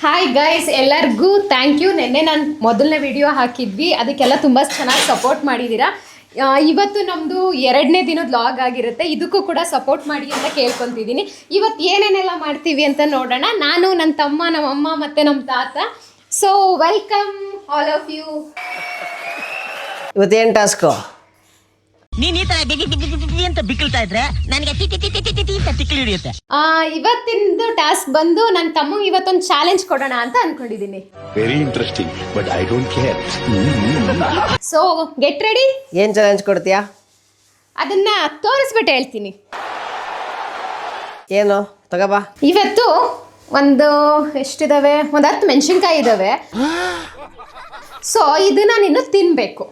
Hi guys, ಎಲ್ಲರಿಗೂ thank you. ನಿನ್ನೆ ನಾನು ಮೊದಲನೇ ವಿಡಿಯೋ ಹಾಕಿದ್ವಿ, ಅದಕ್ಕೆಲ್ಲ ತುಂಬ ಚೆನ್ನಾಗಿ ಸಪೋರ್ಟ್ ಮಾಡಿದ್ದೀರಾ. ಇವತ್ತು ನಮ್ಮದು 2ನೇ ದಿನದ ಲಾಗ್ ಆಗಿರುತ್ತೆ. ಇದಕ್ಕೂ ಕೂಡ ಸಪೋರ್ಟ್ ಮಾಡಿ ಅಂತ ಕೇಳ್ಕೊತಿದ್ದೀನಿ. ಇವತ್ತು ಏನೇನೆಲ್ಲ ಮಾಡ್ತೀವಿ ಅಂತ ನೋಡೋಣ. ನಾನು, ನನ್ನ ತಮ್ಮ, ನಮ್ಮಮ್ಮ ಮತ್ತು ನಮ್ಮ ತಾತ. So welcome all of you. ಇವತ್ತೇನು ಟಾಸ್ಕು? ನೀನ್ ಈ ತರ ಅಂತ ಬಿಕ್ಕಳ್ತಾ ಇದ್ರೆ ನನಗೆ ತಿಕ್ಲಿ ಹಿಡಿಯುತ್ತೆ. ಇವತ್ತಿಂದು ಟಾಸ್ಕ್ ಬಂದು ನನ್ನ ತಮ್ಮಂಗೆ ಇವತ್ತೊಂದು ಚಾಲೆಂಜ್ ಕೊಡೋಣ ಅಂತ ಅನ್ಕೊಂಡಿದ್ದೀನಿ. Very interesting but I don't care. So get ready. ಏನು ಚಾಲೆಂಜ್ ಕೊಡ್ತೀಯಾ? ಅದನ್ನ ತೋರಿಸ್ಬಿಟ್ಟು ಹೇಳ್ತೀನಿ. ಏನು ತಗೋಬಾ. ಇವತ್ತು ಒಂದು ಎಷ್ಟಿದಾವೆ, ಒಂದು 10 ಮೆಣಸಿನ್ಕಾಯಿ ಇದ್ದಾವೆ. ಸೊ ಇದನ್ನ ನೀನು ತಿನ್ಬೇಕು,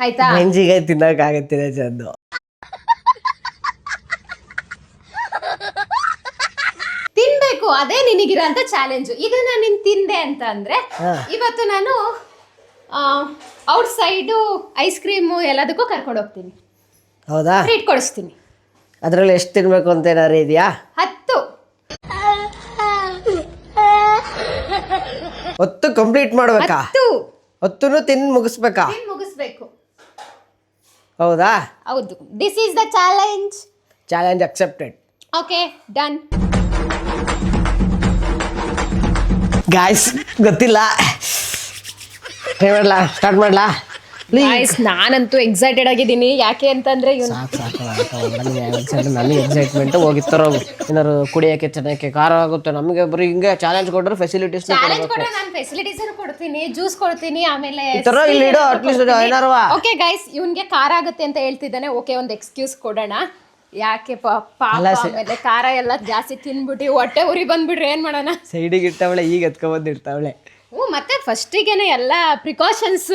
ಆಯ್ತಾ? ಮೆಣಸಿನ್ಕಾಯಿ ತಿನ್ನೋಕ್ಕಾಗತ್ತಿಲ್ಲ ಚಂದು. ತಿನ್ಬೇಕು, ಅದೇ ನಿನಗಿರೋಂಥ ಚಾಲೆಂಜು. ಇದನ್ನ ನೀನು ತಿಂದೆ ಅಂತ ಅಂದ್ರೆ ಇವತ್ತು ನಾನು ಔಟ್ ಸೈಡು ಐಸ್ ಕ್ರೀಮು ಎಲ್ಲದಕ್ಕೂ ಕರ್ಕೊಂಡು ಹೋಗ್ತೀನಿ. ಹೌದಾ? ಟ್ರೀಟ್ ಕೊಡಿಸ್ತೀನಿ. ಅದರಲ್ಲಿ ಎಷ್ಟು ತಿನ್ಬೇಕು ಅಂತ ಏನಾರು ಇದೆಯಾ? 10. 10 ಕಂಪ್ಲೀಟ್ ಮಾಡ್ಬೇಕಾ? 10 ತಿಂದು ಮುಗಿಸ್ಬೇಕಾ? ಮುಗಿಸ್ಬೇಕು. ಹೌದಾ? ಹೌದು. This is the challenge. Challenge accepted. Okay, done. Guys ಗೊತ್ತಿಲ್ಲ, ಟ್ರೈ ಮಾಡ್ಲಾ? ಸ್ಟಾರ್ಟ್ ಮಾಡ್ಲಾ? ಗೈಸ್, ನಾನಂತೂ ಎಕ್ಸೈಟೆಡ್ ಆಗಿದ್ದೀನಿ. ಯಾಕೆ ಅಂತಂದ್ರೆ ನನಗೆ ಎಕ್ಸೈಟ್ಮೆಂಟ್ ಹೋಗಿತ್ತಾರೋ ಏನಾರು ಕುಡಿಯೋಕೆ ಚೆನ್ನಾಗಿ ಖಾರ ಆಗುತ್ತೆ. ನಮಗೆ ಬರೀ ಹಿಂಗೆ ಚಾಲೆಂಜ್ ಕೊಟ್ಟರೆ ಫೆಸಿಲಿಟೀಸ್ ಚಾಲೆಂಜ್ ಕೊಟ್ಟರೆ ನಾನು ಫೆಸಿಲಿಟೀಸ್ ಕೊಡ್ತೀನಿ, ಜ್ಯೂಸ್ ಕೊಡ್ತೀನಿ, ಆಮೇಲೆ ಇಲ್ಲಿ ಇಡೋ ಅಟ್ಲೀಸ್ಟ್ ಏನಾರು. ಓಕೆ ಗೈಸ್, ಇವನ್ಗೆ ಖಾರ ಆಗುತ್ತೆ ಅಂತ ಹೇಳ್ತಿದ್ದಾನೆ. ಓಕೆ, ಒಂದು ಎಕ್ಸ್ಕ್ಯೂಸ್ ಕೊಡೋಣ. ಯಾಕೆ ಪಾಪ, ಆಮೇಲೆ ಖಾರ ಎಲ್ಲ ಜಾಸ್ತಿ ತಿನ್ಬಿಟ್ಟು ಹೊಟ್ಟೆ ಉರಿ ಬಂದ್ಬಿಟ್ರೆ ಏನ್ ಮಾಡೋಣ? ಸೈಡಿಗೆ ಇರ್ತಾವಳೆ, ಈಗ ಎತ್ಕೊಂಡ್ಬಂದಿರ್ತಾವಳೆ. ಮತ್ತೆ ಫಸ್ಟಿಗೆನೆ ಎಲ್ಲ ಪ್ರಿಕಾಷನ್ಸ್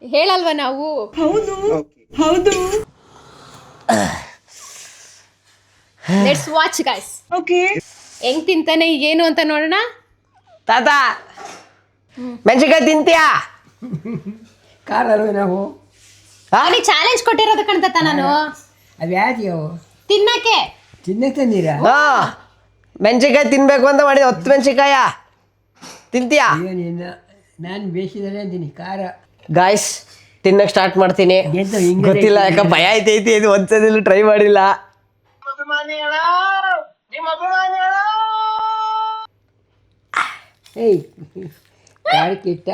ಹೇಳಲ್ವಾ ನಾವು? ಹೌದು ಹೌದು. Let's watch guys. ಓಕೆ, ಹೆಂಗ್ ತಿಂತಾನೆ ಏನು ಅಂತ ನೋಡೋಣ. ತಾತ, ಮೆಣಸಿನ್ಕಾಯಿ ತಿಂತೀಯಾ? ಖಾರ ಅಲ್ವೇ ನಾವು? ಅವನಿಗೆ ಚಾಲೆಂಜ್ ಕೊಟ್ಟಿರೋದು ಕಣ್ತತ ನಾನು. ಅದ್ಯಾವ್ದು ತಿನ್ನಕ್ಕೆ ತಂದೀರಾ? ಹಾ, ಮೆಣಸಿನ್ಕಾಯಿ ತಿನ್ಬೇಕು ಅಂತ ಮಾಡಿದ. 10 ಮೆಣಸಿನ್ಕಾಯ ತಿಂತೀಯಾ? ನಾನು ಬೇಯಿಸಿದರೆ ಅಂತೀನಿ ಖಾರ. ಗಾಯ್ಸ್, ತಿನ್ನಕ್ಕೆ ಸ್ಟಾರ್ಟ್ ಮಾಡ್ತೀನಿ. ಗೊತ್ತಿಲ್ಲ, ಯಾಕೆ ಭಯ ಐತೈತಿ. ಇದು ಒಂದ್ಸಲ ಟ್ರೈ ಮಾಡಿಲ್ಲ. ಏಯ್, ಖಾರ ಕೆಟ್ಟ.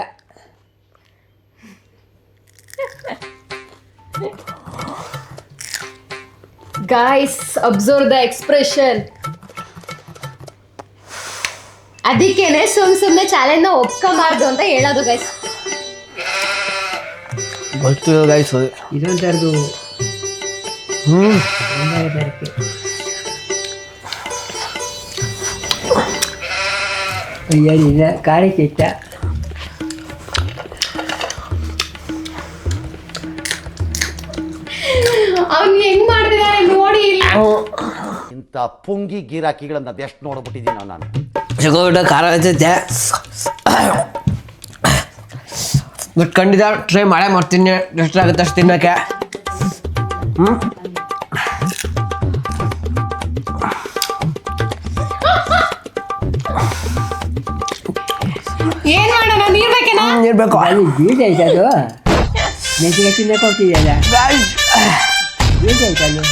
Guys, observe the expression. ಅದಕ್ಕೇನೆ ಸುಮ್ಮನೆ ಚಾಲೆಂಜ್ ನ ಒಪ್ಕೊಂಬಾರ್ದು ಅಂತ ಹೇಳೋದು ಗೈಸ್. ಗೊತ್ತಿಲ್ಲ ಗೈಸ್, ಇದೊಂಥರದ್ದು ಅಯ್ಯಡಿಲ್ಲ, ಖಾರ ಕೆಟ್ಟ. ಅವ್ನು ಹೆಂಗ್ ಮಾಡ್ತಿದ್ದಾರೆ ನೋಡಿ. ಇಂಥ ಪುಂಗಿ ಗಿರಾಕಿಗಳನ್ನ ಅದೆಷ್ಟು ನೋಡ್ಬಿಟ್ಟಿದ್ದೀನಿ ನಾನು. ಸಿಗೋಬಿಟ್ಟ ಖಾರ ಐತೈತೆ, ಬಟ್ ಖಂಡಿತ ಟ್ರೈ ಮಾಡೇ ಮಾಡ್ತೀನಿ. ಎಷ್ಟಾಗುತ್ತೆ ಅಷ್ಟು ತಿನ್ನೋಕ್ಕೆ. ಏನ್ ಮಾಡೋಣ? ನೀರ್ ಬೇಕೇನಾ? ಇರಬೇಕು. ಅಲ್ಲಿ ಬೀಜ ಐತೆ, ಅದು ಮೆಣಸಿಗೆ ತಿನ್ನಕ್ಕೆ ಹೋಗ್ತಿದೆಯಲ್ಲ, ಬೀಜ ಐತೆ ಅಲ್ಲಿ.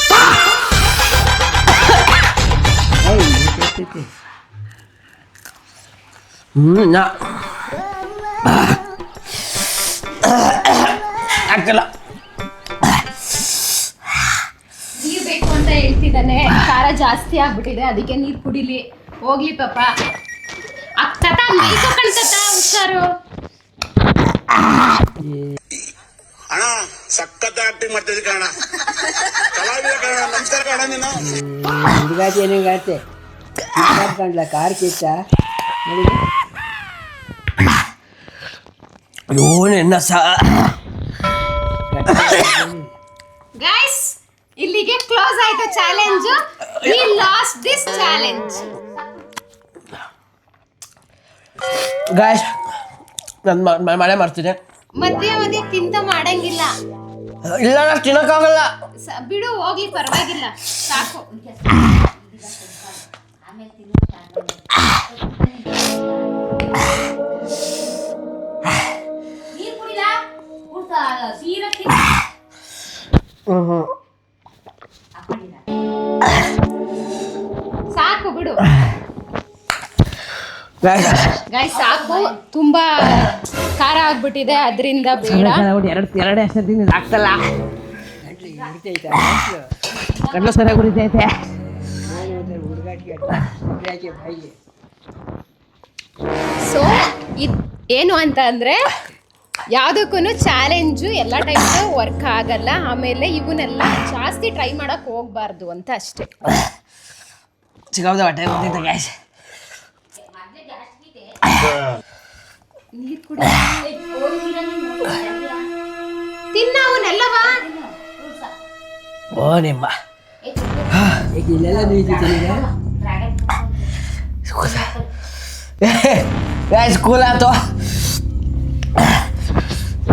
ಆಗ್ತಿಲ್ಲ. ನೀರ್ ಬೇಕು ಅಂತ ಹೇಳ್ತಿದ್ದಾನೆ. ಖಾರ ಜಾಸ್ತಿ ಆಗ್ಬಿಟ್ಟಿದೆ, ಅದಕ್ಕೆ ನೀರ್ ಕುಡಿಲಿ. ಹೋಗ್ಲಿ ಪಾಪ. ಅಕ್ಕತ ಮೈಕೋ ಕಣ್ತತ, ಹುಷಾರು. ಅಣ್ಣ ಸಖತ್ ಆಕ್ಟಿಂಗ್ ಮಾಡ್ತಿದ್ದೆ ಕಣ. ಕಲಾವಿದ ಕಣ. ನಮಸ್ಕಾರ ಕಣ. ನೀನು ಹುಡುಗಾತಿ ಏನಾಗತ್ತೆ ಕಂಡ್ಲ ಖಾರ ಕೆಟ್ಟ. ಗೈಸ್, ಇಲ್ಲಿಗೆ ಕ್ಲೋಸ್ ಆಯ್ತು challenge. V last this challenge. Guys, ನಾನು ಮಳೆ ಮಾಡ್ತೀನಿ. ಮಧ್ಯ ಮಧ್ಯ ತಿಂತ ಮಾಡಂಗಿಲ್ಲ. ಇಲ್ಲ, ನಾನು ತಿನ್ನೋಕ್ಕಾಗಲ್ಲ. ಬಿಡು, ಹೋಗ್ಲಿ, ಪರವಾಗಿಲ್ಲ, ಸಾಕು. ಸಾಕು ಬಿಡು ಗಾಯ್ಸ್, ಸಾಕು. ತುಂಬಾ ಖಾರ ಆಗ್ಬಿಟ್ಟಿದೆ, ಅದರಿಂದ ಬೇಡ. ಎರಡು ಅಷ್ಟೇ ತಿಂದಿದ್ದು ಆಗ್ತಲ್ಲ. ಕಣ್ಣು ಸರಿಯಾಗಿ ಉರಿತೈತೆ. ಸೊ ಏನು ಅಂತ ಅಂದರೆ ಯಾವುದಕ್ಕೂ ಚಾಲೆಂಜು ಎಲ್ಲ ಟೈಮು ವರ್ಕ್ ಆಗಲ್ಲ. ಆಮೇಲೆ ಇವನ್ನೆಲ್ಲ ಜಾಸ್ತಿ ಟ್ರೈ ಮಾಡೋಕ್ಕೆ ಹೋಗ್ಬಾರ್ದು ಅಂತ ಅಷ್ಟೇ. ಸಿಗಾವ್ದು ಹೊಟ್ಟೆ ಗೊತ್ತೈತೆ ಗ್ಯಾಸ್. ನೀರು ಕುಡಿ, ತಿನ್ನ ಅವನ್ನೆಲ್ಲವಾ. ಓ ನಿಮ್ಮ ಇಲ್ಲೆಲ್ಲ ನೀತಿದೆ ಸ್ಕೂಲ್ ಆಯ್ತು.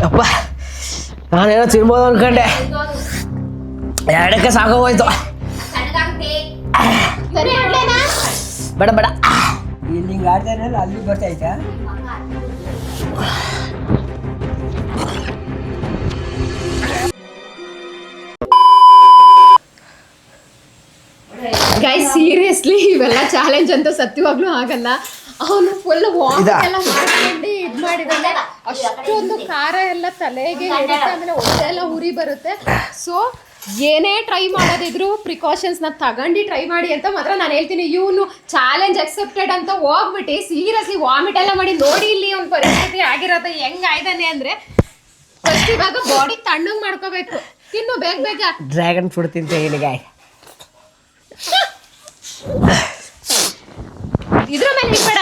ಅಪ್ಪ ನಾನೇನೋ ತಿನ್ಬೋದು ಅನ್ಕೊಂಡೆ, ಎರಡಕ್ಕೆ ಸಾಕೋಗೋಯ್ತು. ಬೇಡ ಬೇಡ, ಇಲ್ಲಿ ಹಿಂಗೆ ಆಡ್ತಾರಲ್ಲ ಅಲ್ಲಿ ಬರ್ತಾಯ್ತಾ. ಗೈಸ್ ಸೀರಿಯಸ್ಲಿ ಇವೆಲ್ಲ ಚಾಲೆಂಜ್ ಅಂತ ಸತ್ಯವಾಗ್ಲೂ ಆಗಲ್ಲ. ಅವನು ಫುಲ್ ವಾಮಿಟ್ ಎಲ್ಲ ಮಾಡ್ಕೊಂಡು ಇದು ಮಾಡಿದಾನೆ. ಅಷ್ಟೊಂದು ಖಾರ ಎಲ್ಲ ತಲೆಗೆ ಹಿಡಿಯುತ್ತೆ, ಆಮೇಲೆ ಹೊಟ್ಟೆ ಎಲ್ಲ ಉರಿ ಬರುತ್ತೆ. ಸೊ ಏನೇ ಟ್ರೈ ಮಾಡೋದಿದ್ರು ಪ್ರಿಕಾಷನ್ಸ್ನ ತಗೊಂಡು ಟ್ರೈ ಮಾಡಿ ಅಂತ ಮಾತ್ರ ನಾನು ಹೇಳ್ತೀನಿ. ಇವನು ಚಾಲೆಂಜ್ ಅಕ್ಸೆಪ್ಟೆಡ್ ಅಂತ ಹೋಗ್ಬಿಟ್ಟು ಸೀರಿಯಸ್ಲಿ ವಾಮಿಟ್ ಎಲ್ಲ ಮಾಡಿ ನೋಡಿ ಇಲ್ಲಿ ಒಂದು ಪರಿಸ್ಥಿತಿ ಆಗಿರೋದು ಹೆಂಗಾಯ್ದಾನೆ ಅಂದರೆ ಫಸ್ಟ್ ಇವಾಗ ಬಾಡಿ ತಣ್ಣಗೆ ಮಾಡ್ಕೋಬೇಕು. ತಿನ್ನು ಬೇಗ ಬೇಗ. ಡ್ರ್ಯಾಗನ್ ಫ್ರೂಟ್ ತಿಂತ ಏನಿಗೆ ಇದ್ರ ಮೇಲೆ ಇಟ್ಬೇಡ.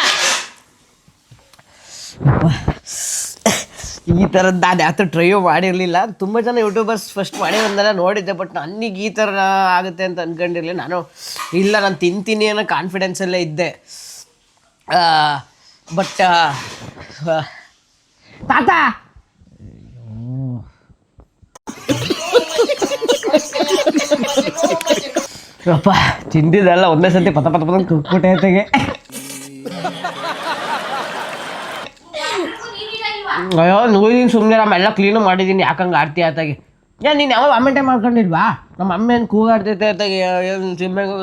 ಈ ಥರದ್ದು ನಾನು ಯಾವತ್ತೂ ಟ್ರೈಯೂ ಮಾಡಿರಲಿಲ್ಲ. ತುಂಬ ಜನ ಯೂಟ್ಯೂಬರ್ಸ್ ಫಸ್ಟ್ ಮಾಡಿ ಒಂದೆಲ್ಲ ನೋಡಿದ್ದೆ, ಬಟ್ ನನಗೆ ಈ ಥರ ಆಗುತ್ತೆ ಅಂತ ಅಂದ್ಕೊಂಡಿರಲಿಲ್ಲ. ನಾನು ತಿಂತೀನಿ ಅನ್ನೋ ಕಾನ್ಫಿಡೆನ್ಸಲ್ಲೇ ಇದ್ದೆ. ಬಟ್ ತಾತ ಅಪ್ಪ ತಿಂದಿದ್ದಲ್ಲ ಒಂದೇ ಸತಿ ಪತ ಪತ ಪತ ಕುಕ್ಬಿಟ್ಟೆ ಆಯ್ತಾಗೆ. ಅಯ್ಯೋ ನೋಡಿದೀನಿ ಸುಮ್ಮನೆ, ನಮ್ಮೆಲ್ಲ ಕ್ಲೀನು ಮಾಡಿದ್ದೀನಿ, ಯಾಕಂಗೆ ಆಡ್ತಿ ಆತಾಗೆ. ನೀನು ಯಾವ ವಾಮಿಟೆ ಮಾಡ್ಕೊಂಡಿಲ್ವಾ? ನಮ್ಮ ಅಮ್ಮ ಏನು ಕೂಗಾಡ್ತೈತೆ ಆತಾಗೆ, ಸಿಮ್ಮೆಗೆ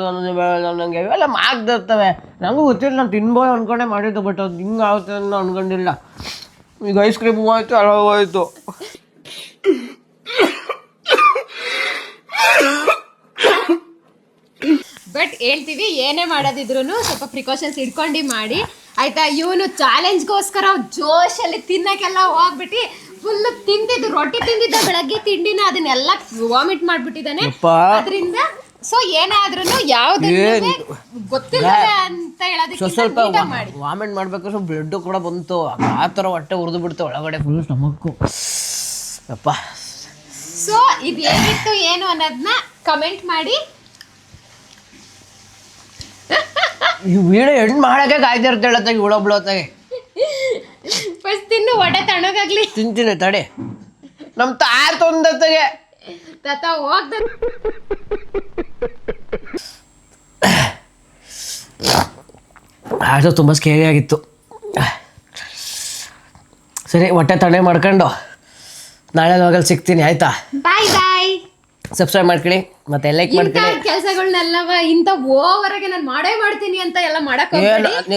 ನನಗೆ ಇವೆಲ್ಲ ಮಾಡ್ದಿರ್ತವೆ. ನನಗೂ ಗೊತ್ತಿಲ್ಲ, ನಾನು ತಿನ್ಬೋದು ಅಂದ್ಕೊಂಡೆ ಮಾಡಿದ್ದು, ಬಟ್ ಅದು ಹಿಂಗೆ ಆಗುತ್ತೆ ಅಂತ ಅಂದ್ಕೊಂಡಿಲ್ಲ. ಈಗ ಐಸ್ ಕ್ರೀಮ್ ಹೋಯ್ತು, ಅಲ್ಲ ಹೋಯ್ತು. ಬಟ್ ಹೇಳ್ತೀವಿ, ಏನೇ ಮಾಡೋದಿದ್ರು ಸ್ವಲ್ಪ ಪ್ರಿಕಾಷನ್ಸ್ ಇಟ್ಕೊಂಡು ಮಾಡಿ ಆಯ್ತಾ. ಇವನು ಚಾಲೆಂಜ್ಗೋಸ್ಕರ ಜೋಶಲ್ಲಿ ತಿನ್ನಕ್ಕೆಲ್ಲ ಹೋಗ್ಬಿಟ್ಟು ಫುಲ್ ತಿಂದಿದ್ದು, ರೊಟ್ಟಿ ತಿಂದಿದ್ದ ಬೆಳಗ್ಗೆ ತಿಂಡಿನ ಅದನ್ನೆಲ್ಲ ವಾಮಿಟ್ ಮಾಡ್ಬಿಟ್ಟಿದ್ದಾನೆ. ಅದರಿಂದ ಸೊ ಏನೇ ಆದ್ರೂ ಯಾವ್ದನ್ನ ಗೊತ್ತಿಲ್ಲ ಅಂತ ಹೇಳೋದಕ್ಕೆ ಸ್ವಲ್ಪ ವಾಮಿಟ್ ಮಾಡ್ಬೇಕು, ಸ್ವಲ್ಪ ಬ್ಲಡ್ ಕೂಡ ಬಂತು, ಆ ಥರ ಹೊಟ್ಟೆ ಉರಿದು ಬಿಡ್ತು ಒಳಗಡೆ ಫುಲ್ ಸ್ಟಮಕ್ಕು ಅಪ್ಪ. ಸೊ ಇದು ಹೇಗಿತ್ತು ಏನು ಅನ್ನೋದನ್ನ ಕಮೆಂಟ್ ಮಾಡಿ. ಈ ವಿಡಿಯೋ ಎಂಡ್ ಮಾಡೋಕ್ಕೆ ಕಾಯ್ತಿರ್ತೆ ಹೇಳತ್ತಾಗ ಇವಳೊಬ್ಳತ್ತಾಗೆ. ಫಸ್ಟ್ ತಿನ್ನು, ಹೊಟ್ಟೆ ತಣ್ಣಗಾಗ್ಲಿ. ತಿಂತೀನಿ ತಡೆ, ನಮ್ಮ ತಾಯಿ ತೊಂದತ್ತಾಗೆ ತಾತ ಹೋಗ್ದ. ಅದು ತುಂಬ ಸ್ಕೇರಿ ಆಗಿತ್ತು. ಸರಿ, ಹೊಟ್ಟೆ ತಣ್ಣಗೆ ಮಾಡ್ಕೊಂಡು ನಾಳೆ ಹೋಗಲ್ಲಿ ಸಿಗ್ತೀನಿ, ಆಯ್ತಾ? ಬಾಯ್ ಬಾಯ್. ಸಬ್ಸ್ಕ್ರೈಬ್ ಮಾಡ್ಕೊಳ್ಳಿ ಮತ್ತೆ ಲೈಕ್ ಮಾಡ್ಕೊಳ್ಳಿ. ಕೆಲಸಗಳನ್ನೆಲ್ಲವ ಇಂಥ ಓವರ್ಗೆ ನಾನು ಮಾಡೇ ಮಾಡ್ತೀನಿ ಅಂತ ಎಲ್ಲ ಮಾಡಕ್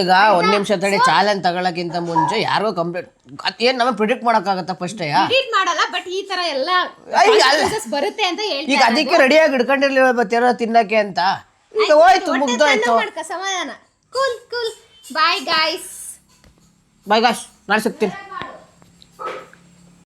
ಈಗ ಒಂದ್ ನಿಮಿಷ ತಡಿ, ಚಾಲೆಂಜ್ ತಗೊಳಕ್ಕಿಂತ ಮುಂಚೆ ಯಾರಿಗೋ ಕಂಪ್ಲೀಟ್ ಏನ್ ನಮಗೆ ಪ್ರಿಡಿಕ್ಟ್ ಮಾಡಕ್ಕಾಗತ್ತ ಫಸ್ಟ್ ಮಾಡಲ್ಲ. ಬಟ್ ಈ ತರ ಎಲ್ಲ ಬರುತ್ತೆ ಅಂತ ಹೇಳ್ತೀನಿ. ಈಗ ಅದಕ್ಕೆ ರೆಡಿಯಾಗಿ ಹಿಡ್ಕೊಂಡಿರ್ಲಿಲ್ಲ ಬತ್ತೇನೋ ತಿನ್ನಕ್ಕೆ ಅಂತ. ಈಗ ಹೋಯ್ತು, ಮುಗ್ದೋಯ್ತು. ಸಮಾಧಾನ. Cool cool. Bye guys. Bye guys, ನಾಳೆ ಸಿಗ್ತೀನಿ.